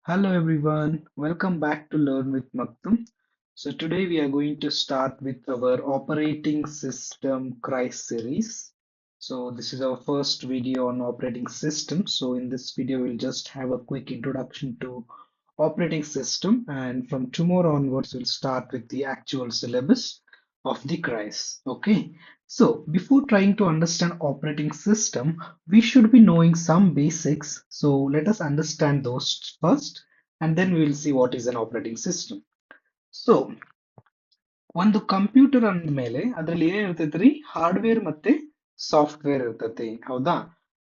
Hello everyone, welcome back to Learn with Maktum. So today we are going to start with our operating system Christ series. So this is our first video on operating system. So in this video we'll just have a quick introduction to operating system, and from tomorrow onwards we'll start with the actual syllabus of the Christ. Okay. So before trying to understand operating system, we should be knowing some basics. So let us understand those first, and then we will see what is an operating system. So ಒಂದು computer ಅಂದ್ಮೇಲೆ ಅದ್ರಲ್ಲಿ ಏನ್ ಇರ್ತೈತ್ರಿ, hardware ಮತ್ತೆ software ಇರ್ತೈತಿ, ಹೌದಾ?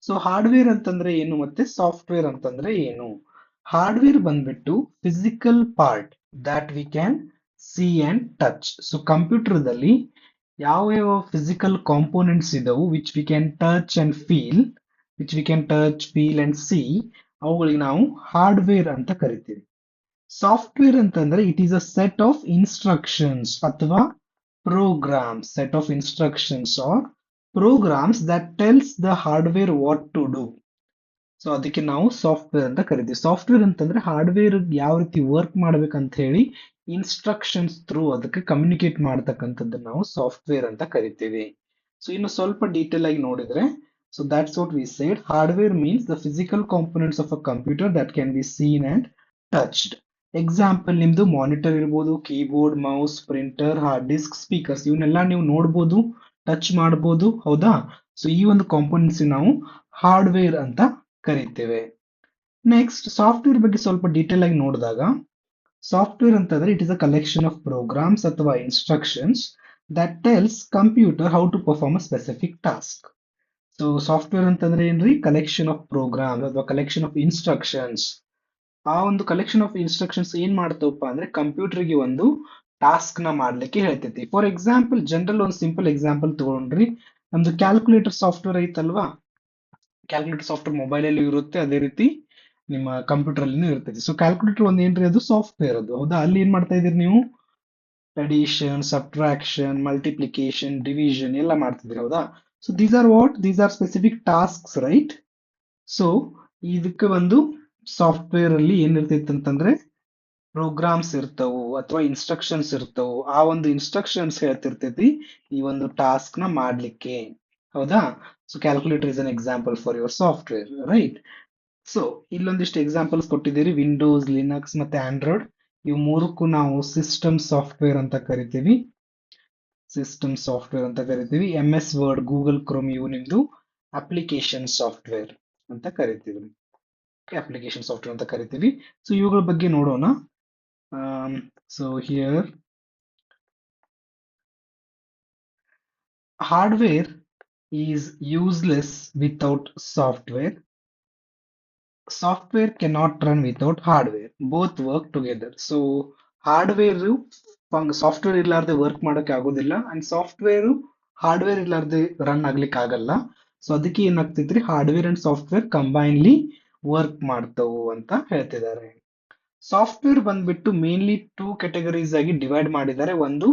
So hardware ಅಂತಂದ್ರೆ ಏನು ಮತ್ತೆ ಸಾಫ್ಟ್ವೇರ್ ಅಂತಂದ್ರೆ ಏನು? ಹಾರ್ಡ್ವೇರ್ ಬಂದ್ಬಿಟ್ಟು physical part that we can see and touch. So ಕಂಪ್ಯೂಟರ್ದಲ್ಲಿ ಯಾವ ಯಾವ ಫಿಸಿಕಲ್ ಕಾಂಪೋನೆಂಟ್ಸ್ ಇದಾವು which we can touch and feel, which we can touch feel and see, ಅವುಗಳಿಗೆ ನಾವು ಹಾರ್ಡ್ವೇರ್ ಅಂತ ಕರಿತೀವಿ. ಸಾಫ್ಟ್ವೇರ್ ಅಂತಂದ್ರೆ it is a set of instructions ಅಥವಾ programs, set of instructions or programs that tells the hardware what to do. So ಅದಕ್ಕೆ ನಾವು software ಅಂತ ಕರಿತೀವಿ. ಸಾಫ್ಟ್ವೇರ್ ಅಂತಂದ್ರೆ ಹಾರ್ಡ್ವೇರ್ ಯಾವ ರೀತಿ ವರ್ಕ್ ಮಾಡ್ಬೇಕಂತ ಹೇಳಿ ಇನ್ಸ್ಟ್ರಕ್ಷನ್ಸ್ ಥ್ರೂ ಅದಕ್ಕೆ ಕಮ್ಯುನಿಕೇಟ್ ಮಾಡ್ತಕ್ಕಂಥದ್ದು ನಾವು ಸಾಫ್ಟ್ವೇರ್ ಅಂತ ಕರಿತೀವಿ. ಸೊ ಇನ್ನು ಸ್ವಲ್ಪ ಡೀಟೇಲ್ ಆಗಿ ನೋಡಿದ್ರೆ, so that's what we said, hardware means the physical components of a computer that can be seen and touched. Example ನಿಮ್ದು ಮಾನಿಟರ್ ಇರ್ಬೋದು, keyboard, mouse, printer, hard disk, speakers, ಇವನ್ನೆಲ್ಲ ನೀವು ನೋಡ್ಬೋದು, ಟಚ್ ಮಾಡ್ಬೋದು, ಹೌದಾ? ಸೊ ಈ ಒಂದು ಕಾಂಪೋನೆಂಟ್ಸ್ ನಾವು ಹಾರ್ಡ್ವೇರ್ ಅಂತ ಕರಿತೇವೆ. ನೆಕ್ಸ್ಟ್ ಸಾಫ್ಟ್ವೇರ್ ಬಗ್ಗೆ ಸ್ವಲ್ಪ ಡೀಟೇಲ್ ಆಗಿ ನೋಡಿದಾಗ, ಸಾಫ್ಟ್ವೇರ್ ಅಂತಂದ್ರೆ it is a collection of programs ಅಥವಾ instructions that tells computer how to perform a specific task. So software ಅಂತಂದ್ರೆ ಏನ್ರಿ, ಕಲೆಕ್ಷನ್ ಆಫ್ ಪ್ರೋಗ್ರಾಮ್ ಅಥವಾ ಕಲೆಕ್ಷನ್ ಆಫ್ ಇನ್ಸ್ಟ್ರಕ್ಷನ್ಸ್. ಆ ಒಂದು ಕಲೆಕ್ಷನ್ ಆಫ್ ಇನ್ಸ್ಟ್ರಕ್ಷನ್ಸ್ ಏನ್ ಮಾಡ್ತವಪ್ಪ ಅಂದ್ರೆ ಕಂಪ್ಯೂಟರ್ಗೆ ಒಂದು ಟಾಸ್ಕ್ ನ ಮಾಡ್ಲಿಕ್ಕೆ ಹೇಳ್ತೈತಿ. ಫಾರ್ ಎಕ್ಸಾಂಪಲ್, ಜನರಲ್ ಒಂದು ಸಿಂಪಲ್ ಎಕ್ಸಾಂಪಲ್ ತಗೊಂಡ್ರಿ, ನಮ್ದು ಕ್ಯಾಲ್ಕುಲೇಟರ್ ಸಾಫ್ಟ್ವೇರ್ ಐತಲ್ವಾ, ಕ್ಯಾಲ್ಕುಲೇಟರ್ ಸಾಫ್ಟ್ವೇರ್ ಮೊಬೈಲ್ ಅಲ್ಲಿ ಇರುತ್ತೆ, ಅದೇ ರೀತಿ ನಿಮ್ಮ ಕಂಪ್ಯೂಟರ್ ಅಲ್ಲಿ ಇರ್ತೈತಿ. ಸೊ ಕ್ಯಾಲ್ಕುಲೇಟರ್ ಒಂದ್ ಏನ್ರಿ, ಅದು ಸಾಫ್ಟ್ವೇರ್ ಅದು, ಹೌದಾ? ಅಲ್ಲಿ ಏನ್ ಮಾಡ್ತಾ ಇದೀರಿ ನೀವು, ಅಡಿಷನ್, ಸಬ್ಟ್ರಾಕ್ಷನ್, ಮಲ್ಟಿಪ್ಲಿಕೇಶನ್, ಡಿವಿಷನ್ ಎಲ್ಲ ಮಾಡ್ತಿದ್ರಿ, ಹೌದಾ? So these are what, these are specific tasks, right? So ಇದಕ್ಕೆ ಒಂದು ಸಾಫ್ಟ್ವೇರ್ ಅಲ್ಲಿ ಏನಿರ್ತೈತಿ ಅಂತಂದ್ರೆ ಪ್ರೋಗ್ರಾಮ್ಸ್ ಇರ್ತವು ಅಥವಾ ಇನ್ಸ್ಟ್ರಕ್ಷನ್ಸ್ ಇರ್ತವು. ಆ ಒಂದು ಇನ್ಸ್ಟ್ರಕ್ಷನ್ಸ್ ಹೇಳ್ತಿರ್ತೈತಿ ಈ ಒಂದು ಟಾಸ್ಕ್ ನ ಮಾಡ್ಲಿಕ್ಕೆ, ಹೌದಾ? So calculator is an example for your software, right? So ಇಲ್ಲೊಂದಿಷ್ಟು ಎಕ್ಸಾಂಪಲ್ಸ್ ಕೊಟ್ಟಿದ್ದೀರಿ, ವಿಂಡೋಸ್, ಲಿನಕ್ಸ್ ಮತ್ತೆ ಆಂಡ್ರಾಯ್ಡ್. ಇವು ಮೂರಕ್ಕೂ ನಾವು ಸಿಸ್ಟಮ್ ಸಾಫ್ಟ್ವೇರ್ ಅಂತ ಕರಿತೀವಿ. ಸಿಸ್ಟಮ್ ಸಾಫ್ಟ್ವೇರ್ ಅಂತ ಕರಿತೀವಿ. M S Word, Google Chrome, ಇವು ನಿಮ್ದು ಅಪ್ಲಿಕೇಶನ್ ಸಾಫ್ಟ್ವೇರ್ ಅಂತ ಕರಿತೀವಿ. ಅಪ್ಲಿಕೇಶನ್ ಸಾಫ್ಟ್ವೇರ್ ಅಂತ ಕರಿತೀವಿ. ಸೊ ಇವುಗಳ ಬಗ್ಗೆ ನೋಡೋಣ. So here hardware is useless without software. Software cannot run without hardware. Both work together. So hardware software ಇರ್ಲಾರ್ದೆ ವರ್ಕ್ ಮಾಡಕ್ಕೆ ಆಗೋದಿಲ್ಲ, ಅಂಡ್ ಸಾಫ್ಟ್ವೇರ್ ಹಾರ್ಡ್ವೇರ್ ಇರ್ಲಾರ್ದೆ ರನ್ ಆಗ್ಲಿಕ್ಕೆ ಆಗಲ್ಲ. ಸೊ ಅದಕ್ಕೆ ಏನಾಗ್ತೈತ್ರಿ, ಹಾರ್ಡ್ವೇರ್ ಅಂಡ್ ಸಾಫ್ಟ್ವೇರ್ ಕಂಬೈನ್ಲಿ ವರ್ಕ್ ಮಾಡ್ತವು ಅಂತ ಹೇಳ್ತಿದ್ದಾರೆ. ಸಾಫ್ಟ್ವೇರ್ ಬಂದ್ಬಿಟ್ಟು ಮೇನ್ಲಿ ಟೂ ಕ್ಯಾಟಗರೀಸ್ ಆಗಿ ಡಿವೈಡ್ ಮಾಡಿದ್ದಾರೆ. ಒಂದು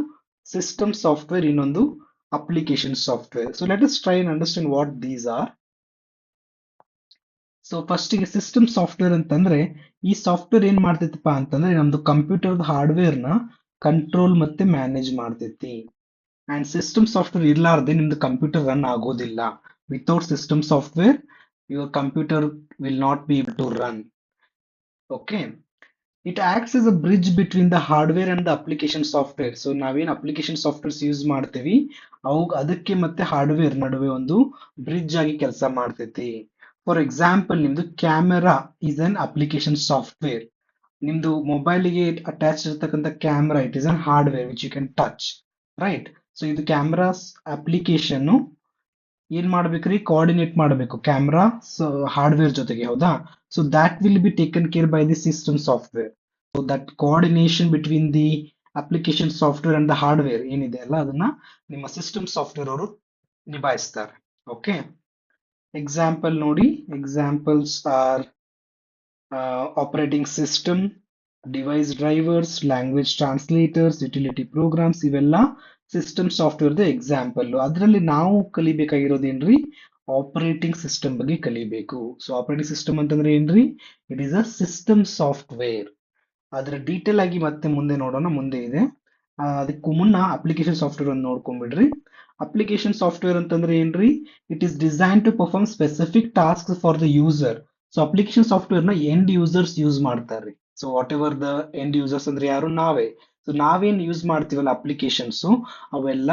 ಸಿಸ್ಟಮ್ ಸಾಫ್ಟ್ವೇರ್, ಇನ್ನೊಂದು application software. So let us try and understand what these are. So first ಗೆ ಸಿಸ್ಟಮ್ ಸಾಫ್ಟ್ವೇರ್ ಅಂತಂದ್ರೆ, ಈ ಸಾಫ್ಟ್ವೇರ್ ಏನ್ ಮಾಡ್ತೈತಿಪ್ಪ ಅಂತಂದ್ರೆ ನಮ್ದು ಕಂಪ್ಯೂಟರ್ ಹಾರ್ಡ್ವೇರ್ ನ ಕಂಟ್ರೋಲ್ ಮತ್ತೆ ಮ್ಯಾನೇಜ್ ಮಾಡ್ತೈತಿ. ಅಂಡ್ ಸಿಸ್ಟಮ್ ಸಾಫ್ಟ್ವೇರ್ ಇರ್ಲಾರ್ದೆ ನಿಮ್ದು ಕಂಪ್ಯೂಟರ್ ರನ್ ಆಗೋದಿಲ್ಲ. Without system software your computer will not be able to run. Okay. It acts as a bridge between the hardware and the application software. So ನಾವೇನ್ application softwares use ಮಾಡ್ತೀವಿ, ಅದಕ್ಕೆ ಮತ್ತೆ hardware ನಡುವೆ ಒಂದು bridge ಆಗಿ ಕೆಲಸ ಮಾಡ್ತೈತಿ. ಫಾರ್ ಎಕ್ಸಾಂಪಲ್, ನಿಮ್ದು camera is an application software. ನಿಮ್ದು ಮೊಬೈಲ್ಗೆ ಅಟ್ಯಾಚ್ ಇರತಕ್ಕಂಥ camera, it is an hardware which you can touch, right? So ಇದು ಕ್ಯಾಮ್ರಾಸ್ ಅಪ್ಲಿಕೇಶನ್ ಏನ್ ಮಾಡ್ಬೇಕ್ರಿ, ಕೋಆರ್ಡಿನೇಟ್ ಮಾಡಬೇಕು ಕ್ಯಾಮ್ರಾ ಹಾರ್ಡ್ವೇರ್ ಜೊತೆಗೆ, ಹೌದಾ? So that will be taken care by the system software. So that coordination between the application software and the hardware ಏನಿದೆ ಅಲ್ಲ, ಅದನ್ನ ನಿಮ್ಮ ಸಿಸ್ಟಮ್ ಸಾಫ್ಟ್ವೇರ್ ಅವರು ನಿಭಾಯಿಸ್ತಾರೆ. ಓಕೆ. ಎಕ್ಸಾಂಪಲ್ ನೋಡಿ, examples are operating system, device drivers, language translators, utility programs, ಇವೆಲ್ಲ system software example. ಅದರಲ್ಲಿ ನಾವು ಕಲಿಬೇಕಾಗಿರೋದೇನ್ರಿ, ಆಪರೇಟಿಂಗ್ ಸಿಸ್ಟಮ್ ಬಗ್ಗೆ ಕಲಿಬೇಕು. ಸೊ ಆಪರೇಟಿಂಗ್ ಸಿಸ್ಟಮ್ ಅಂತಂದ್ರೆ ಏನ್ರಿ? It is a system software. ಅದರ ಡೀಟೇಲ್ ಆಗಿ ಮತ್ತೆ ಮುಂದೆ ನೋಡೋಣ, ಮುಂದೆ ಇದೆ. ಅದಕ್ಕೂ ಮುನ್ನ ಅಪ್ಲಿಕೇಶನ್ ಸಾಫ್ಟ್ವೇರ್ ಅನ್ನು ನೋಡ್ಕೊಂಡ್ಬಿಡ್ರಿ. ಅಪ್ಲಿಕೇಶನ್ ಸಾಫ್ಟ್ವೇರ್ ಅಂತಂದ್ರೆ ಏನ್ರಿ? It is design to perform specific task for the user. So application software ನ ಎಂಡ್ ಯೂಸರ್ಸ್ ಯೂಸ್ ಮಾಡ್ತಾರೆ. So whatever the end users ಅಂದ್ರೆ ಯಾರು? ನಾವೇ. ಸೊ ನಾವೇನ್ ಯೂಸ್ ಮಾಡ್ತೀವಲ್ಲ ಅಪ್ಲಿಕೇಶನ್ಸ್, ಅವೆಲ್ಲ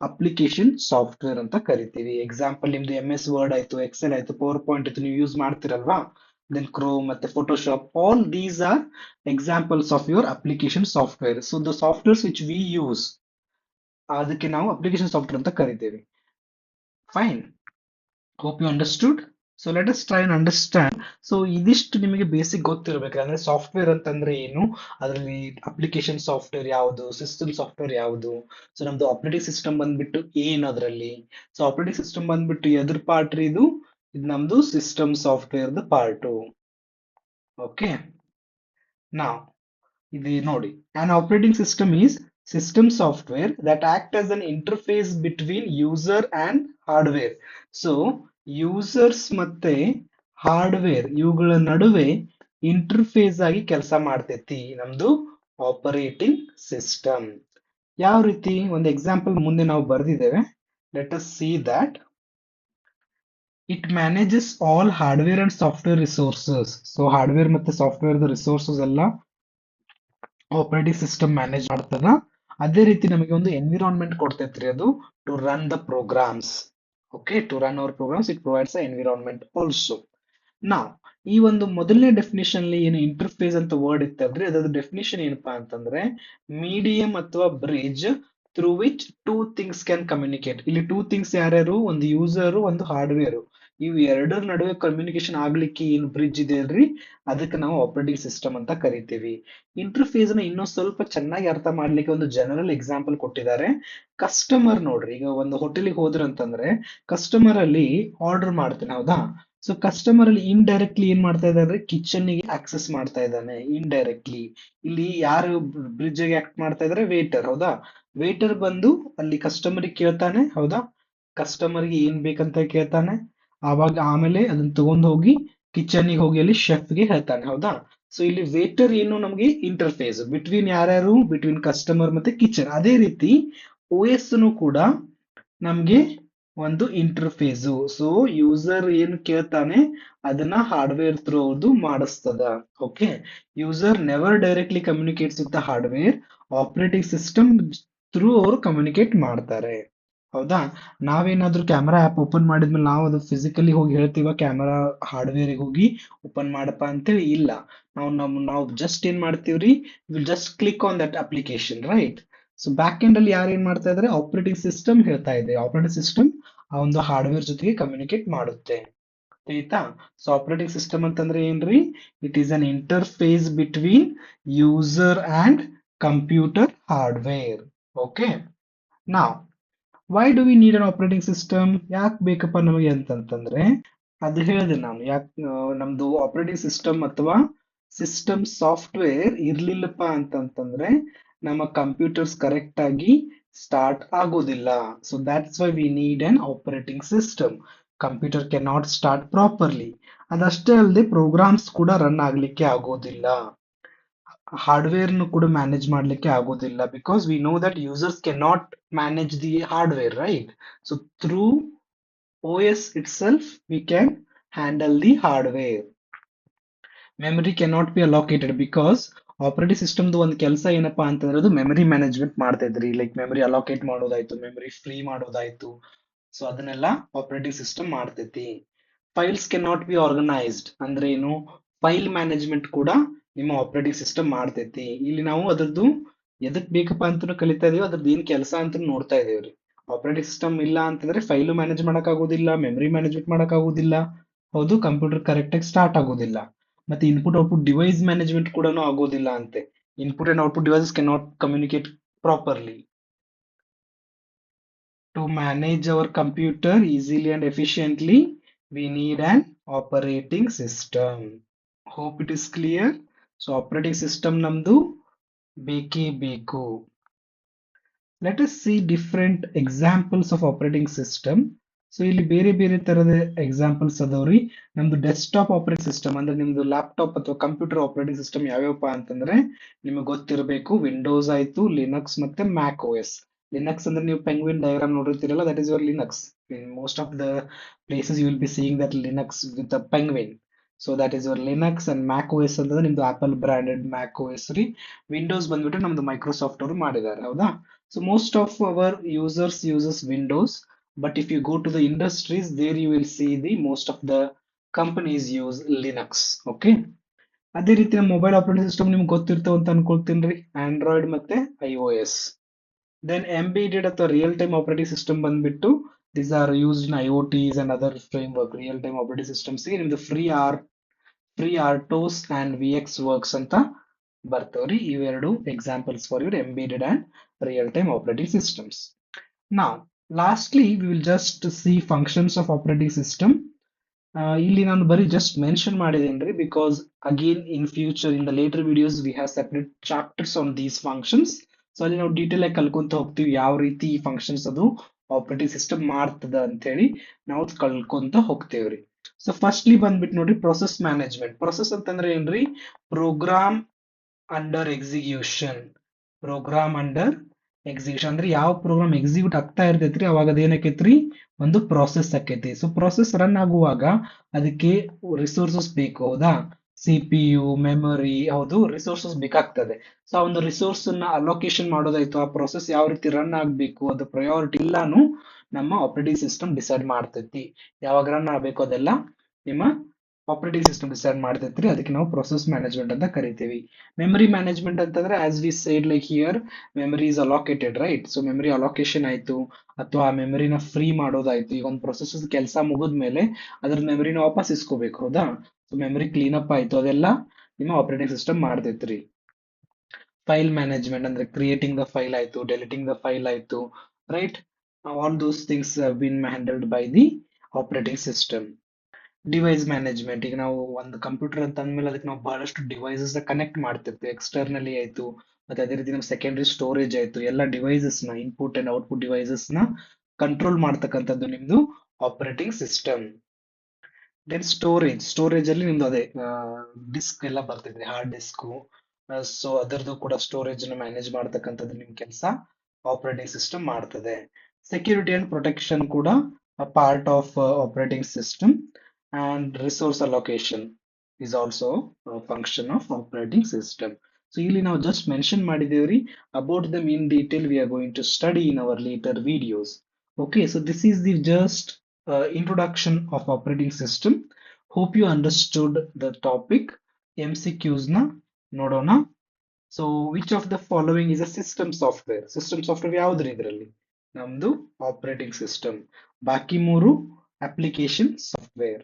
ಅಪ್ಲಿಕೇಶನ್ ಸಾಫ್ಟ್ವೇರ್ ಅಂತ ಕರಿತೀವಿ. ಎಕ್ಸಾಂಪಲ್ ನಿಮ್ದು MS ವರ್ಡ್ ಆಯ್ತು, ಎಕ್ಸೆಲ್ ಆಯ್ತು, ಪವರ್ ಪಾಯಿಂಟ್ ಆಯ್ತು, ನೀವು ಯೂಸ್ ಮಾಡ್ತಿರಲ್ವಾ? ದೆನ್ ಕ್ರೋಮ್ ಮತ್ತೆ Photoshop, all these are examples of your application software. So the softwares which we use, ಅದಕ್ಕೆ ನಾವು ಅಪ್ಲಿಕೇಶನ್ ಸಾಫ್ಟ್ವೇರ್ ಅಂತ ಕರಿತೇವೆ. Fine, hope you understood. So let us try and understand. So ಇದಿಷ್ಟು ನಿಮಗೆ basic ಗೊತ್ತಿರಬೇಕು. ಅಂದ್ರೆ software ಅಂತಂದ್ರೆ ಏನು, ಅದರಲ್ಲಿ ಅಪ್ಲಿಕೇಶನ್ ಸಾಫ್ಟ್ವೇರ್ ಯಾವುದು, ಸಿಸ್ಟಮ್ ಸಾಫ್ಟ್ವೇರ್ ಯಾವುದು. ಸೊ ನಮ್ದು ಆಪರೇಟಿಂಗ್ ಸಿಸ್ಟಮ್ ಬಂದ್ಬಿಟ್ಟು ಏನು ಅದರಲ್ಲಿ. ಸೊ ಆಪರೇಟಿಂಗ್ ಸಿಸ್ಟಮ್ ಬಂದ್ಬಿಟ್ಟು ಎದ್ರ ಪಾರ್ಟ್ ರೀ ಇದು? ಇದು ನಮ್ದು ಸಿಸ್ಟಮ್ ಸಾಫ್ಟ್ವೇರ್ ಪಾರ್ಟು. ಓಕೆ, ನಾವು ಇದು ನೋಡಿ, an operating system is system software that act as an interface between user and hardware. So users ಮತ್ತೆ ಹಾರ್ಡ್ವೇರ್ ಇವುಗಳ ನಡುವೆ ಇಂಟರ್ಫೇಸ್ ಆಗಿ ಕೆಲಸ ಮಾಡ್ತೈತಿ ನಮ್ದು ಆಪರೇಟಿಂಗ್ ಸಿಸ್ಟಮ್. ಯಾವ ರೀತಿ? ಒಂದು ಎಕ್ಸಾಂಪಲ್ ಮುಂದೆ ನಾವು ಬರೆದಿದ್ದೇವೆ. Let us see that it manages all hardware and software resources. So hardware ಮತ್ತೆ ಸಾಫ್ಟ್ವೇರ್ ರಿಸೋರ್ಸಸ್ ಎಲ್ಲ ಆಪರೇಟಿಂಗ್ ಸಿಸ್ಟಮ್ ಮ್ಯಾನೇಜ್ ಮಾಡ್ತದ. ಅದೇ ರೀತಿ ನಮಗೆ ಒಂದು ಎನ್ವಿರಾನ್ಮೆಂಟ್ ಕೊಡ್ತೈತ್ರಿ ಅದು, to run the programs. Okay, to run our programs it provides a environment also. ನಾವು ಈ ಒಂದು ಮೊದಲನೇ ಡೆಫಿನಿಷನ್ ಅಲ್ಲಿ ಏನು ಇಂಟರ್ಫೇಸ್ ಅಂತ ವರ್ಡ್ ಇತ್ತಲ್ರಿ, ಅದ್ರ ಡೆಫಿನಿಷನ್ ಏನಪ್ಪಾ ಅಂತಂದ್ರೆ ಮೀಡಿಯಂ ಅಥವಾ bridge through which two things can communicate. ಇಲ್ಲಿ ಟೂ ಥಿಂಗ್ಸ್ ಯಾರ್ಯಾರು? ಒಂದು ಯೂಸರ್, ಒಂದು ಹಾರ್ಡ್ವೇರ್. ಇವು ಎರಡರ ನಡುವೆ ಕಮ್ಯುನಿಕೇಶನ್ ಆಗ್ಲಿಕ್ಕೆ ಏನು ಬ್ರಿಡ್ಜ್ ಇದೆ ಅಲ್ರಿ, ಅದಕ್ಕೆ ನಾವು ಆಪರೇಟಿಂಗ್ ಸಿಸ್ಟಮ್ ಅಂತ ಕರಿತೀವಿ. ಇಂಟರ್ಫೇಸ್ ನ ಇನ್ನೂ ಸ್ವಲ್ಪ ಚೆನ್ನಾಗಿ ಅರ್ಥ ಮಾಡ್ಲಿಕ್ಕೆ ಒಂದು ಜನರಲ್ ಎಕ್ಸಾಂಪಲ್ ಕೊಟ್ಟಿದ್ದಾರೆ. ಕಸ್ಟಮರ್ ನೋಡ್ರಿ, ಈಗ ಒಂದು ಹೋಟೆಲ್ಗೆ ಹೋದ್ರಂತಂದ್ರೆ ಕಸ್ಟಮರ್ ಅಲ್ಲಿ ಆರ್ಡರ್ ಮಾಡ್ತೇನೆ, ಹೌದಾ? ಸೊ ಕಸ್ಟಮರ್ ಅಲ್ಲಿ ಇಂಡೈರೆಕ್ಟ್ಲಿ ಏನ್ ಮಾಡ್ತಾ ಇದ್ದಾರೆ? ಕಿಚನ್ ಗೆ ಆಕ್ಸೆಸ್ ಮಾಡ್ತಾ ಇದ್ದಾನೆ ಇಂಡೈರೆಕ್ಟ್ಲಿ. ಇಲ್ಲಿ ಯಾರು ಬ್ರಿಡ್ಜ್ ಗೆ ಆಕ್ಟ್ ಮಾಡ್ತಾ ಇದಾರೆ? ವೇಟರ್, ಹೌದಾ? ವೇಟರ್ ಬಂದು ಅಲ್ಲಿ ಕಸ್ಟಮರ್ ಕೇಳ್ತಾನೆ, ಹೌದಾ? ಕಸ್ಟಮರ್ ಗೆ ಏನ್ ಬೇಕಂತ ಕೇಳ್ತಾನೆ, ಆವಾಗ ಆಮೇಲೆ ಅದನ್ನ ತಗೊಂಡ್ ಹೋಗಿ ಕಿಚನ್ ಗೆ ಹೋಗಿ ಅಲ್ಲಿ ಶೆಫ್ ಗೆ ಹೇಳ್ತಾನೆ, ಹೌದಾ? ಸೊ ಇಲ್ಲಿ ವೇಟರ್ ಏನು? ನಮಗೆ ಇಂಟರ್ಫೇಸ್ ಬಿಟ್ವೀನ್ ಯಾರ್ಯಾರು? ಬಿಟ್ವೀನ್ ಕಸ್ಟಮರ್ ಮತ್ತೆ ಕಿಚನ್. ಅದೇ ರೀತಿ OS ನು ಕೂಡ ನಮ್ಗೆ ಒಂದು ಇಂಟರ್ಫೇಸು. ಸೊ ಯೂಸರ್ ಏನ್ ಕೇಳ್ತಾನೆ ಅದನ್ನ ಹಾರ್ಡ್ವೇರ್ ಥ್ರೂ ಅದು ಮಾಡಿಸ್ತದ. Okay, user never directly communicates with the hardware, operating system through ಅವರು ಕಮ್ಯುನಿಕೇಟ್ ಮಾಡ್ತಾರೆ, ಹೌದಾ? ನಾವೇನಾದ್ರೂ ಕ್ಯಾಮೆರಾ ಆಪ್ ಓಪನ್ ಮಾಡಿದ್ಮೇಲೆ ನಾವು ಅದು ಫಿಸಿಕಲಿ ಹೋಗಿ ಹೇಳ್ತೀವ ಕ್ಯಾಮೆರಾ ಹಾರ್ಡ್ವೇರ್ ಹೋಗಿ ಓಪನ್ ಮಾಡಪ್ಪ ಅಂತೇಳಿ? ಇಲ್ಲ. ನಾವು ಜಸ್ಟ್ ಏನ್ ಮಾಡ್ತೀವ್ರಿ? Will just click on that application, right? So back end ಅಲ್ಲಿ ಯಾರು ಏನ್ ಮಾಡ್ತಾ ಇದಾರೆ? ಆಪರೇಟಿಂಗ್ ಸಿಸ್ಟಮ್ ಹೇಳ್ತಾ ಇದೆ. ಆಪರೇಟಿಂಗ್ ಸಿಸ್ಟಮ್ ಆ ಒಂದು ಹಾರ್ಡ್ವೇರ್ ಜೊತೆಗೆ ಕಮ್ಯುನಿಕೇಟ್ ಮಾಡುತ್ತೆ, ಆಯ್ತಾ? ಸೊ ಆಪರೇಟಿಂಗ್ ಸಿಸ್ಟಮ್ ಅಂತಂದ್ರೆ ಏನ್ರಿ? It is an interface between user and computer hardware. Okay, ನಾವ್ why do we need an operating system? ಯಾಕೆ ಬೇಕಪ್ಪ ನಮಗೆ ಅಂತಂತಂದ್ರೆ, ಅದು ಹೇಳಿದೆ ನಾನು. ನಮ್ದು ಆಪರೇಟಿಂಗ್ ಸಿಸ್ಟಮ್ ಅಥವಾ ಸಿಸ್ಟಮ್ ಸಾಫ್ಟ್ವೇರ್ ಇರ್ಲಿಲ್ಲಪ್ಪ ಅಂತಂತಂದ್ರೆ ನಮ್ಮ ಕಂಪ್ಯೂಟರ್ಸ್ ಕರೆಕ್ಟ್ ಆಗಿ ಸ್ಟಾರ್ಟ್ ಆಗೋದಿಲ್ಲ. So that's why we need an operating system. Computer can not start properly. ಅದಷ್ಟೇ ಅಲ್ಲದೆ ಪ್ರೋಗ್ರಾಮ್ಸ್ ಕೂಡ ರನ್ ಆಗ್ಲಿಕ್ಕೆ ಆಗೋದಿಲ್ಲ, ಹಾರ್ಡ್ವೇರ್ ನು ಕೂಡ ಮ್ಯಾನೇಜ್ ಮಾಡ್ಲಿಕ್ಕೆ ಆಗೋದಿಲ್ಲ. Because we know that users can not manage the hardware, right? So through OS itself we can handle the hardware. Memory cannot be allocated because operating ಸಿಸ್ಟಮ್ದು ಒಂದು ಕೆಲಸ ಏನಪ್ಪಾ ಅಂತಂದ್ರೆ ಅದು ಮೆಮರಿ ಮ್ಯಾನೇಜ್ಮೆಂಟ್ ಮಾಡ್ತಾ ಇದ್ರಿ. ಲೈಕ್ ಮೆಮರಿ ಅಲೋಕೇಟ್ ಮಾಡೋದಾಯ್ತು, memory free ಮಾಡೋದಾಯ್ತು. ಸೊ ಅದನ್ನೆಲ್ಲ ಆಪರೇಟಿಂಗ್ ಸಿಸ್ಟಮ್ ಮಾಡ್ತೈತಿ. Files can not be organised ಅಂದ್ರೆ ಏನು? ಫೈಲ್ ಮ್ಯಾನೇಜ್ಮೆಂಟ್ ಕೂಡ ನಿಮ್ಮ ಆಪರೇಟಿಂಗ್ ಸಿಸ್ಟಮ್ ಮಾಡ್ತೈತಿ. ಇಲ್ಲಿ ನಾವು ಅದ್ರದ್ದು ಎದಕ್ ಬೇಕಪ್ಪ ಅಂತ ಕಲಿತಾ ಇದೀವಿ, ಅದ್ರದ್ದು ಏನ್ ಕೆಲಸ ಅಂತ ನೋಡ್ತಾ ಇದೀವ್ರಿ. ಆಪರೇಟಿಂಗ್ ಸಿಸ್ಟಮ್ ಇಲ್ಲ ಅಂತಂದ್ರೆ ಫೈಲು ಮ್ಯಾನೇಜ್ ಮಾಡಕ್ ಆಗೋದಿಲ್ಲ, ಮೆಮರಿ ಮ್ಯಾನೇಜ್ಮೆಂಟ್ ಮಾಡಕ್ ಆಗೋದಿಲ್ಲ, ಹೌದು, ಕಂಪ್ಯೂಟರ್ ಕರೆಕ್ಟ್ ಆಗಿ ಸ್ಟಾರ್ಟ್ ಆಗೋದಿಲ್ಲ. ಮತ್ತೆ ಇನ್ಪುಟ್ ಔಟ್ಪುಟ್ ಡಿವೈಸ್ ಮ್ಯಾನೇಜ್ಮೆಂಟ್ ಕೂಡ ಆಗೋದಿಲ್ಲ ಅಂತೆ. Input and output devices can not communicate properly. To manage our computer easily and efficiently, we need an operating system. Hope it is clear. So operating system namdu beke beku. Let us see different examples of operating system. So ಇಲ್ಲಿ ಬೇರೆ ಬೇರೆ ತರದ examples ಅದಾವ್ರಿ. ನಮ್ದು desktop operating system ಅಂದ್ರೆ ನಿಮ್ದು laptop ಅಥವಾ computer operating system ಯಾವ್ಯಾವಪ್ಪ ಅಂತಂದ್ರೆ ನಿಮಗೆ ಗೊತ್ತಿರಬೇಕು, ವಿಂಡೋಸ್ ಆಯ್ತು, ಲಿನಕ್ಸ್ ಮತ್ತೆ ಮ್ಯಾಕ್ ಓ ಎಸ್. ಲಿನಕ್ಸ್ ಅಂದ್ರೆ ನೀವು ಪೆಂಗ್ವಿನ್ ಡಯಾಗ್ರಾಮ್ ನೋಡಿರ್ತೀರಲ್ಲ, that is your Linux. In most of the places you will be seeing that Linux with a penguin. So that is your Linux. And Mac O S ಅಂತಂದ್ರೆ ನಿಮ್ದು Apple branded Mac O S ರೀ. Windows ಬಂದ್ಬಿಟ್ಟು ನಮ್ದು Microsoft ಅವರು ಮಾಡಿದ್ದಾರೆ, ಹೌದಾ. So most of our users uses Windows. But if you go to the industries, there you will see the most of the companies use Linux. Okay. ಅದೇ ರೀತಿ ನಮ್ಮ mobile operating system ನಿಮ್ಗೆ ಗೊತ್ತಿರ್ತಾವ ಅಂತ ಅನ್ಕೊಳ್ತೀನಿ ರೀ, ಆಂಡ್ರಾಯ್ಡ್ ಮತ್ತೆ iOS. ದೆನ್ ಎಂಬೆಡೆಡ್ ಅಥವಾ real time operating system ಬಂದ್ಬಿಟ್ಟು these are used in IoTs and other frame work. Real time operating systems ನಿಮ್ದು ಫ್ರೀ ಆರ್ಟೋಸ್ ಅಂಡ್ VX ವರ್ಕ್ಸ್ ಅಂತ ಬರ್ತಾವ್ರಿ. ಇವೆರಡು examples for your embedded and real time operating systems. Now, lastly, we will just see functions of operating system. ಇಲ್ಲಿ ನಾನು ಬರೀ just mention ಮಾಡಿದ್ದೇನೆ because again in future in the later videos we have separate chapters on these functions. So ಅಲ್ಲಿ ನಾವು detail ಆಗಿ ಕಲ್ಕೊಂತ ಹೋಗ್ತೀವಿ ಯಾವ ರೀತಿ ಈ ಫಂಕ್ಷನ್ಸ್ ಅದು ಆಪರೇಟಿಂಗ್ ಸಿಸ್ಟಮ್ ಮಾಡ್ತದ ಅಂತ ಹೇಳಿ ನಾವು ಕಲ್ಕೊಂತ ಹೋಗ್ತೇವ್ರಿ. ಸೊ ಫಸ್ಟ್ಲಿ ಬಂದ್ಬಿಟ್ಟು ನೋಡ್ರಿ, ಪ್ರೊಸೆಸ್ ಮ್ಯಾನೇಜ್ಮೆಂಟ್. ಪ್ರೊಸೆಸ್ ಅಂತಂದ್ರೆ ಏನ್ರಿ? Program under execution. Program under execution ಅಂದ್ರೆ ಯಾವ ಪ್ರೋಗ್ರಾಮ್ ಎಕ್ಸಿಕ್ಯೂಟ್ ಆಗ್ತಾ ಇರ್ತೈತ್ರಿ ಅವಾಗ ಅದೇನಕೈತ್ರಿ, ಒಂದು ಪ್ರಾಸೆಸ್ ಆಕೈತಿ. ಸೊ ಪ್ರಾಸೆಸ್ ರನ್ ಆಗುವಾಗ ಅದಕ್ಕೆ ರಿಸೋರ್ಸಸ್ ಬೇಕು, ಹೌದಾ. CPU, ಮೆಮೊರಿ, ಹೌದು, ರಿಸೋರ್ಸಸ್ ಬೇಕಾಗ್ತದೆ. ಸೊ ಆ ಒಂದು ರಿಸೋರ್ಸ್ ನ ಅಲೋಕೇಶನ್ ಮಾಡೋದಾಯ್ತು, ಆ ಪ್ರೊಸೆಸ್ ಯಾವ ರೀತಿ ರನ್ ಆಗ್ಬೇಕು, ಅದು ಪ್ರಯಾರಿಟಿ ಇಲ್ಲಾನು ನಮ್ಮ ಆಪರೇಟಿಂಗ್ ಸಿಸ್ಟಮ್ ಡಿಸೈಡ್ ಮಾಡ್ತೈತಿ. ಯಾವಾಗ ರನ್ ಆಗ್ಬೇಕು ಅದೆಲ್ಲ ನಿಮ್ಮ ಆಪರೇಟಿಂಗ್ ಸಿಸ್ಟಮ್ ಡಿಸೈಡ್ ಮಾಡ್ತೈತ್ರಿ. ಅದಕ್ಕೆ ನಾವು ಪ್ರೊಸೆಸ್ ಮ್ಯಾನೇಜ್ಮೆಂಟ್ ಅಂತ ಕರಿತೀವಿ. ಮೆಮರಿ ಮ್ಯಾನೇಜ್ಮೆಂಟ್ ಅಂತಂದ್ರೆ as we said like here, memory is allocated, right. So memory allocation ಆಯ್ತು ಅಥವಾ ಆ ಮೆಮರಿನ ಫ್ರೀ ಮಾಡೋದಾಯ್ತು. ಈಗ ಒಂದು ಪ್ರೊಸೆಸ್ ಕೆಲಸ ಮುಗಿದ್ಮೇಲೆ ಅದ್ರ ಮೆಮರಿನ ವಾಪಸ್ ಇಸ್ಕೋಬೇಕು, ಹೌದಾ. ಸೊ ಮೆಮರಿ ಕ್ಲೀನ್ ಅಪ್ ಆಯ್ತು, ಅದೆಲ್ಲ ನಿಮ್ಮ ಆಪರೇಟಿಂಗ್ ಸಿಸ್ಟಮ್ ಮಾಡ್ತೈತ್ರಿ. ಫೈಲ್ ಮ್ಯಾನೇಜ್ಮೆಂಟ್ ಅಂದ್ರೆ ಕ್ರಿಯೇಟಿಂಗ್ ದ ಫೈಲ್ ಆಯ್ತು, ಡೆಲಿಟಿಂಗ್ ದ ಫೈಲ್ ಆಯ್ತು, right. All those things have been handled by the operating system. Device management, ಈಗ ನಾವು ಒಂದು ಕಂಪ್ಯೂಟರ್ ಅಂತ ಅಂದ್ಮೇಲೆ ಅದಕ್ಕೆ ನಾವು ಬಹಳಷ್ಟು ಡಿವೈಸಸ್ ಕನೆಕ್ಟ್ ಮಾಡ್ತಿರ್ತೀವಿ, ಎಕ್ಸ್ಟರ್ನಲಿ ಆಯ್ತು, ಮತ್ತೆ ಅದೇ ರೀತಿ ನಮ್ಮ ಸೆಕೆಂಡರಿ ಸ್ಟೋರೇಜ್ ಆಯ್ತು, ಎಲ್ಲ ಡಿವೈಸಸ್ ನ ಇನ್ಪುಟ್ ಅಂಡ್ ಔಟ್ಪುಟ್ ಡಿವೈಸಸ್ ನ ಕಂಟ್ರೋಲ್ ಮಾಡ್ತಕ್ಕಂಥದ್ದು ನಿಮ್ದು ಆಪರೇಟಿಂಗ್ ಸಿಸ್ಟಮ್. ದೆನ್ ಸ್ಟೋರೇಜ್ ಅಲ್ಲಿ ನಿಮ್ದು ಅದೇ ಡಿಸ್ಕ್ ಎಲ್ಲ ಬರ್ತಿದ್ರಿ, ಹಾರ್ಡ್ ಡಿಸ್ಕ್. ಸೊ ಅದರದ್ದು ಕೂಡ ಸ್ಟೋರೇಜ್ ನ ಮ್ಯಾನೇಜ್ ಮಾಡ್ತಕ್ಕಂಥದ್ದು ನಿಮ್ ಕೆಲಸ ಆಪರೇಟಿಂಗ್ ಸಿಸ್ಟಮ್ ಮಾಡ್ತದೆ. ಸೆಕ್ಯೂರಿಟಿ ಅಂಡ್ ಪ್ರೊಟೆಕ್ಷನ್ ಕೂಡ part of operating system. And resource allocation is also a function of operating system. So ಇಲ್ಲಿ ನಾವು just mention ಮಾಡಿದೇವ್ರಿ. About them in detail we are going to study in our later videos. Okay, so this is the just introduction of operating system. Hope you understood the topic. MCQs ನ ನೋಡೋಣ. So which of the following is a system software? System software ಯಾವ್ದ್ರಿ ಇದರಲ್ಲಿ? ನಮ್ದು operating system. ಬಾಕಿ ಮೂರು application software.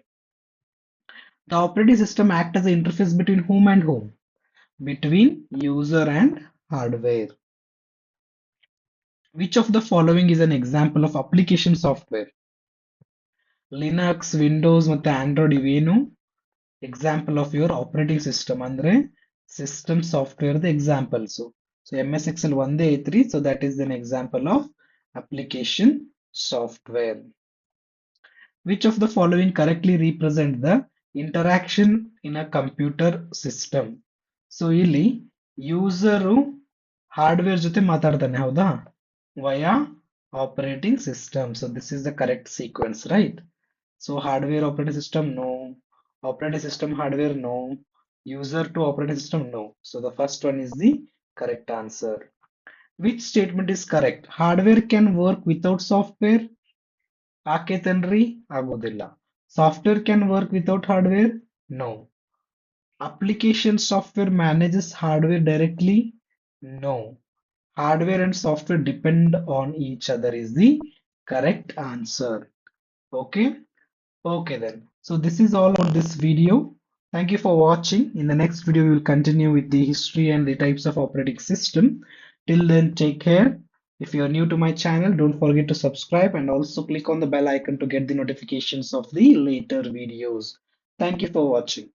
The operating system acts as an interface between whom and whom? Between user and hardware. Which of the following is an example of application software? Linux, Windows ಮತ್ತೆ Android ಇವೇನು example of your operating system ಅಂದ್ರೆ system software the examples. So MS Excel ಒಂದೇ ಐತ್ರಿ, so that is an example of application software. Which of the following correctly represent the interaction in a computer system? So ಇಲ್ಲಿ user hardware ಜೊತೆ ಮಾತಾಡ್ತಾನೆ, ಹೌದಾ, via operating system. So this is the correct sequence, right? So hardware operating system, no. Operating system hardware, no. User to operating system, no. So the first one is the correct answer. Which statement is correct? Hardware can work without software? ಆಕೇತನ್ರಿ? ಆಗೋದಿಲ್ಲ. Software can work without hardware? No. Application software manages hardware directly? No. Hardware and software depend on each other is the correct answer. Okay. Okay then. So this is all on this video. Thank you for watching. In the next video, we will continue with the history and the types of operating system. Till then, take care. If you are new to my channel, don't forget to subscribe and also click on the bell icon to get the notifications of the later videos. Thank you for watching.